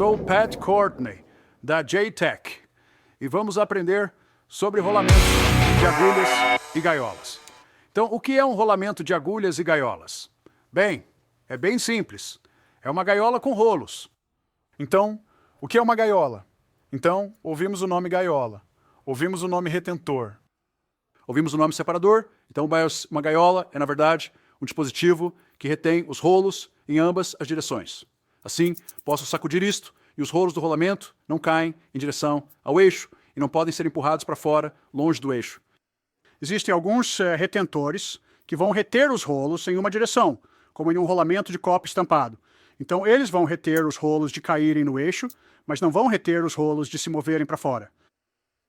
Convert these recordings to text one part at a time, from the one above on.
sou Pat Courtney, da J-Tech, e vamos aprender sobre rolamentos de agulhas e gaiolas. Então, o que é um rolamento de agulhas e gaiolas? Bem, é bem simples. É uma gaiola com rolos. Então, o que é uma gaiola? Então, ouvimos o nome gaiola, ouvimos o nome retentor, ouvimos o nome separador. Então, uma gaiola é, na verdade, um dispositivo que retém os rolos em ambas as direções. Assim, posso sacudir isto e os rolos do rolamento não caem em direção ao eixo e não podem ser empurrados para fora, longe do eixo. Existem alguns retentores que vão reter os rolos em uma direção, como em um rolamento de copo estampado. Então, eles vão reter os rolos de caírem no eixo, mas não vão reter os rolos de se moverem para fora.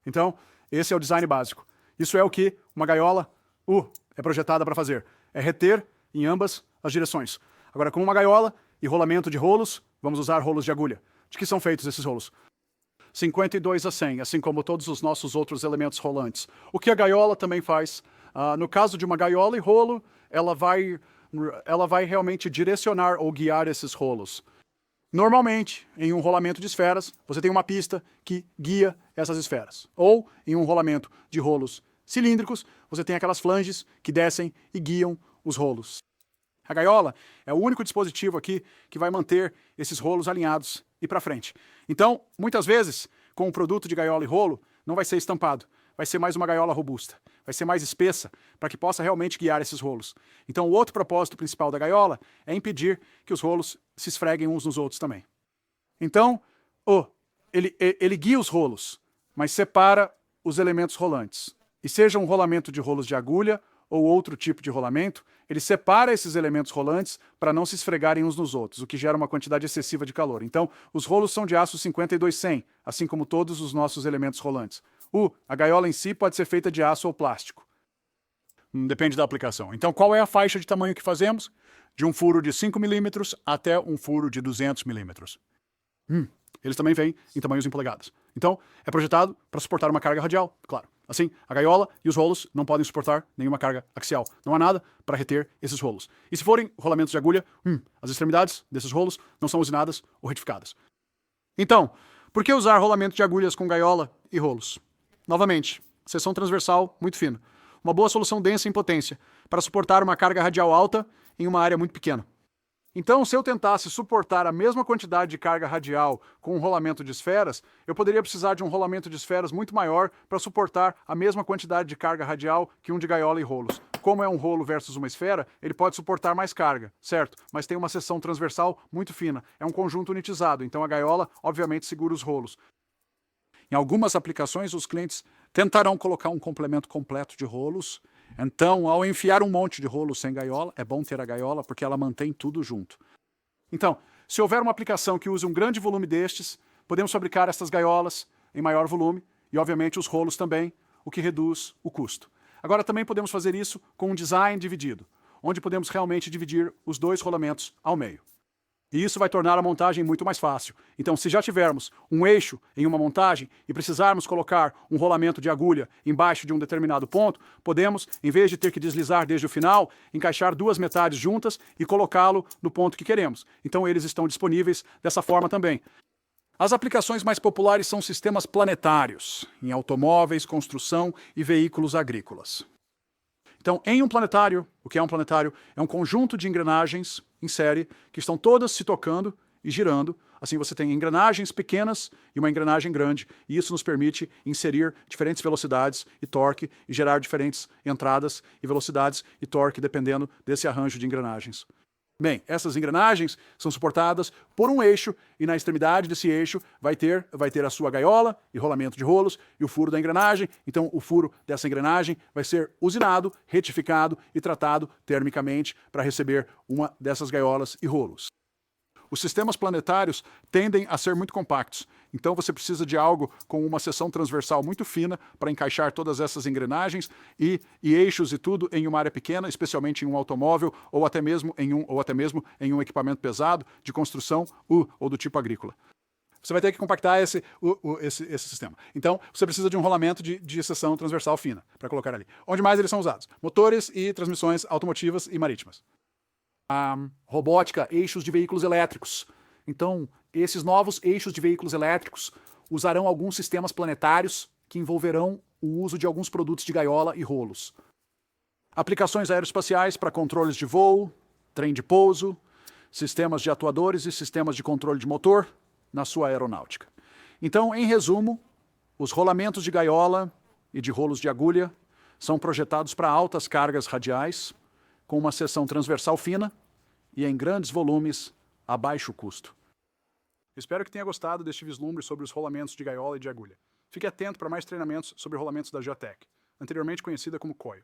Então, esse é o design básico. Isso é o que uma gaiola é projetada para fazer. É reter em ambas as direções. Agora, com uma gaiola e rolamento de rolos, vamos usar rolos de agulha. De que são feitos esses rolos? 52 a 100, assim como todos os nossos outros elementos rolantes. O que a gaiola também faz? No caso de uma gaiola e rolo, ela vai realmente direcionar ou guiar esses rolos. Normalmente, em um rolamento de esferas, você tem uma pista que guia essas esferas. Ou, em um rolamento de rolos cilíndricos, você tem aquelas flanges que descem e guiam os rolos. A gaiola é o único dispositivo aqui que vai manter esses rolos alinhados e para frente. Então, muitas vezes, com um produto de gaiola e rolo, não vai ser estampado. Vai ser mais uma gaiola robusta. Vai ser mais espessa para que possa realmente guiar esses rolos. Então, o outro propósito principal da gaiola é impedir que os rolos se esfreguem uns nos outros também. Então, ele guia os rolos, mas separa os elementos rolantes. E seja um rolamento de rolos de agulha ou outro tipo de rolamento, ele separa esses elementos rolantes para não se esfregarem uns nos outros, o que gera uma quantidade excessiva de calor. Então, os rolos são de aço 52-100, assim como todos os nossos elementos rolantes. A gaiola em si pode ser feita de aço ou plástico. Depende da aplicação. Então, qual é a faixa de tamanho que fazemos? De um furo de 5 milímetros até um furo de 200 milímetros. Eles também vêm em tamanhos em polegadas. Então, é projetado para suportar uma carga radial, claro. Assim, a gaiola e os rolos não podem suportar nenhuma carga axial. Não há nada para reter esses rolos. E se forem rolamentos de agulha, as extremidades desses rolos não são usinadas ou retificadas. Então, por que usar rolamento de agulhas com gaiola e rolos? Novamente, seção transversal muito fina. Uma boa solução densa em potência para suportar uma carga radial alta em uma área muito pequena. Então, se eu tentasse suportar a mesma quantidade de carga radial com um rolamento de esferas, eu poderia precisar de um rolamento de esferas muito maior para suportar a mesma quantidade de carga radial que um de gaiola e rolos. Como é um rolo versus uma esfera, ele pode suportar mais carga, certo? Mas tem uma seção transversal muito fina. É um conjunto unitizado, então a gaiola, obviamente, segura os rolos. Em algumas aplicações, os clientes tentarão colocar um complemento completo de rolos. Então, ao enfiar um monte de rolos sem gaiola, é bom ter a gaiola porque ela mantém tudo junto. Então, se houver uma aplicação que use um grande volume destes, podemos fabricar estas gaiolas em maior volume e, obviamente, os rolos também, o que reduz o custo. Agora, também podemos fazer isso com um design dividido, onde podemos realmente dividir os dois rolamentos ao meio. E isso vai tornar a montagem muito mais fácil. Então, se já tivermos um eixo em uma montagem e precisarmos colocar um rolamento de agulha embaixo de um determinado ponto, podemos, em vez de ter que deslizar desde o final, encaixar duas metades juntas e colocá-lo no ponto que queremos. Então, eles estão disponíveis dessa forma também. As aplicações mais populares são sistemas planetários, em automóveis, construção e veículos agrícolas. Então, em um planetário, o que é um planetário? É um conjunto de engrenagens em série que estão todas se tocando e girando. Assim, você tem engrenagens pequenas e uma engrenagem grande, e isso nos permite inserir diferentes velocidades e torque e gerar diferentes entradas e velocidades e torque dependendo desse arranjo de engrenagens. Bem, essas engrenagens são suportadas por um eixo e na extremidade desse eixo vai ter a sua gaiola e rolamento de rolos e o furo da engrenagem. Então, o furo dessa engrenagem vai ser usinado, retificado e tratado termicamente para receber uma dessas gaiolas e rolos. Os sistemas planetários tendem a ser muito compactos, então você precisa de algo com uma seção transversal muito fina para encaixar todas essas engrenagens e eixos e tudo em uma área pequena, especialmente em um automóvel ou até mesmo em um equipamento pesado de construção ou do tipo agrícola. Você vai ter que compactar esse sistema. Então, você precisa de um rolamento de seção transversal fina para colocar ali. Onde mais eles são usados? Motores e transmissões automotivas e marítimas. Robótica, eixos de veículos elétricos. Então, Esses novos eixos de veículos elétricos usarão alguns sistemas planetários que envolverão o uso de alguns produtos de gaiola e rolos. Aplicações aeroespaciais para controles de voo, trem de pouso, sistemas de atuadores e sistemas de controle de motor na sua aeronáutica. Então, em resumo, os rolamentos de gaiola e de rolos de agulha são projetados para altas cargas radiais, com uma seção transversal fina e em grandes volumes a baixo custo. Espero que tenha gostado deste vislumbre sobre os rolamentos de gaiola e de agulha. Fique atento para mais treinamentos sobre rolamentos da Geotech, anteriormente conhecida como COIL.